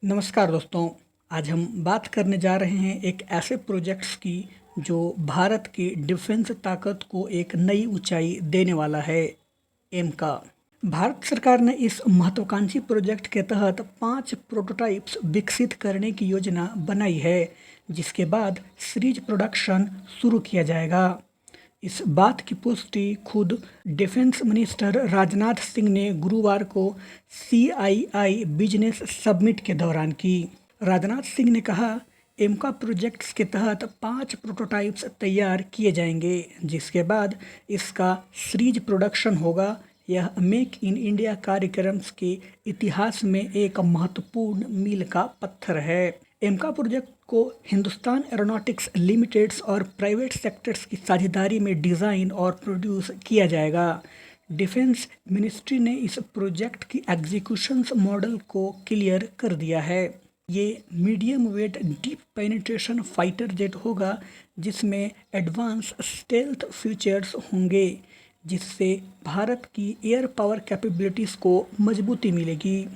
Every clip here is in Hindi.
नमस्कार दोस्तों। आज हम बात करने जा रहे हैं एक ऐसे प्रोजेक्ट्स की जो भारत की डिफेंस ताकत को एक नई ऊंचाई देने वाला है। एमका भारत सरकार ने इस महत्वाकांक्षी प्रोजेक्ट के तहत 5 प्रोटोटाइप्स विकसित करने की योजना बनाई है, जिसके बाद सीरीज प्रोडक्शन शुरू किया जाएगा। इस बात की पुष्टि खुद डिफेंस मिनिस्टर राजनाथ सिंह ने गुरुवार को CII बिजनेस समिट के दौरान की। राजनाथ सिंह ने कहा, एमका प्रोजेक्ट्स के तहत 5 प्रोटोटाइप्स तैयार किए जाएंगे, जिसके बाद इसका सीरीज प्रोडक्शन होगा। यह मेक इन इंडिया कार्यक्रम के इतिहास में एक महत्वपूर्ण मील का पत्थर है। एमका प्रोजेक्ट को हिंदुस्तान एरोनॉटिक्स लिमिटेड्स और प्राइवेट सेक्टर्स की साझेदारी में डिज़ाइन और प्रोड्यूस किया जाएगा। डिफेंस मिनिस्ट्री ने इस प्रोजेक्ट की एग्जीक्यूशन मॉडल को क्लियर कर दिया है। ये medium wait deep penetration fighter jet होगा, जिसमें एडवांस स्टेल्थ फीचर्स होंगे, जिससे भारत की एयर पावर कैपेबिलिटीज़ को मजबूती मिलेगी।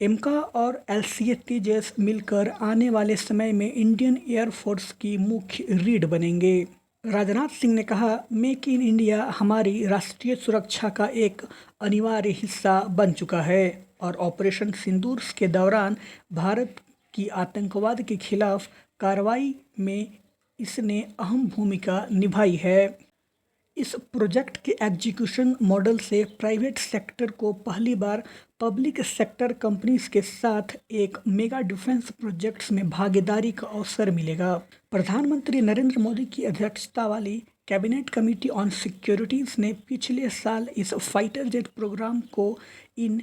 एमका और LCA तेजस मिलकर आने वाले समय में इंडियन एयरफोर्स की मुख्य रीढ़ बनेंगे। राजनाथ सिंह ने कहा, मेक इन इंडिया हमारी राष्ट्रीय सुरक्षा का एक अनिवार्य हिस्सा बन चुका है और ऑपरेशन सिंदूर के दौरान भारत की आतंकवाद के खिलाफ कार्रवाई में इसने अहम भूमिका निभाई है। इस प्रोजेक्ट के एग्जीक्यूशन मॉडल से प्राइवेट सेक्टर को पहली बार पब्लिक सेक्टर कंपनीज के साथ एक मेगा डिफेंस प्रोजेक्ट्स में भागीदारी का अवसर मिलेगा। प्रधानमंत्री नरेंद्र मोदी की अध्यक्षता वाली कैबिनेट कमेटी ऑन सिक्योरिटीज ने पिछले साल इस फाइटर जेट प्रोग्राम को इन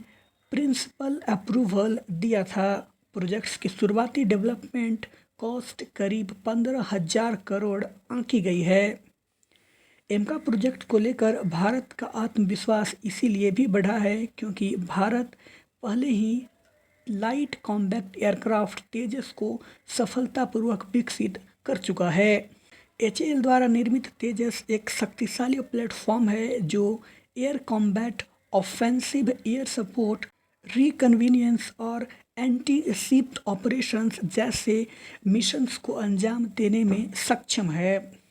प्रिंसिपल अप्रूवल दिया था। प्रोजेक्ट्स की शुरुआती डेवलपमेंट कॉस्ट करीब 15,000 करोड़ आंकी गई है। एमका प्रोजेक्ट को लेकर भारत का आत्मविश्वास इसीलिए भी बढ़ा है क्योंकि भारत पहले ही लाइट कॉम्बैक्ट एयरक्राफ्ट तेजस को सफलतापूर्वक विकसित कर चुका है। HAL द्वारा निर्मित तेजस एक शक्तिशाली प्लेटफॉर्म है जो air combat, offensive air support, reconnaissance और एंटी शिप ऑपरेशंस जैसे मिशंस को अंजाम देने में सक्षम है।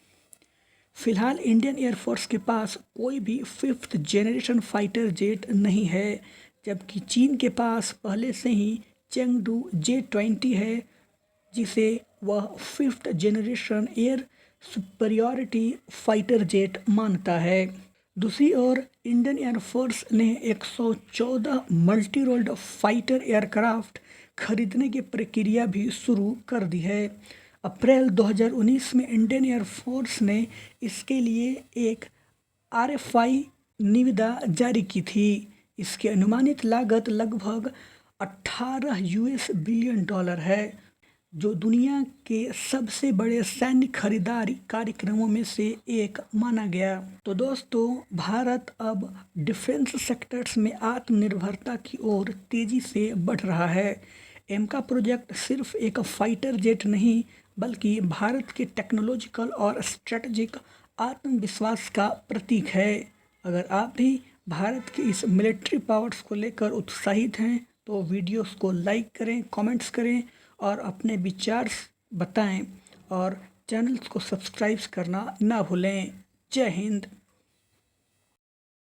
फिलहाल इंडियन एयरफोर्स के पास कोई भी 5th जनरेशन फाइटर जेट नहीं है, जबकि चीन के पास पहले से ही चेंगडू J-20 है, जिसे वह 5th generation air superiority fighter jet मानता है। दूसरी ओर इंडियन एयरफोर्स ने 114 मल्टी रोल्ड फाइटर एयरक्राफ्ट खरीदने की प्रक्रिया भी शुरू कर दी है। अप्रैल 2019 में इंडियन एयरफोर्स ने इसके लिए एक RFI निविदा जारी की थी। इसकी अनुमानित लागत लगभग 18 बिलियन डॉलर है, जो दुनिया के सबसे बड़े सैन्य खरीदारी कार्यक्रमों में से एक माना गया। तो दोस्तों, भारत अब डिफेंस सेक्टर्स में आत्मनिर्भरता की ओर तेजी से बढ़ रहा है। एमका प्रोजेक्ट सिर्फ एक फाइटर जेट नहीं, बल्कि भारत के टेक्नोलॉजिकल और स्ट्रेटजिक आत्मविश्वास का प्रतीक है। अगर आप भी भारत के इस मिलिट्री पावर्स को लेकर उत्साहित हैं तो वीडियोस को लाइक करें, कमेंट्स करें और अपने विचार बताएं और चैनल्स को सब्सक्राइब करना ना भूलें। जय हिंद।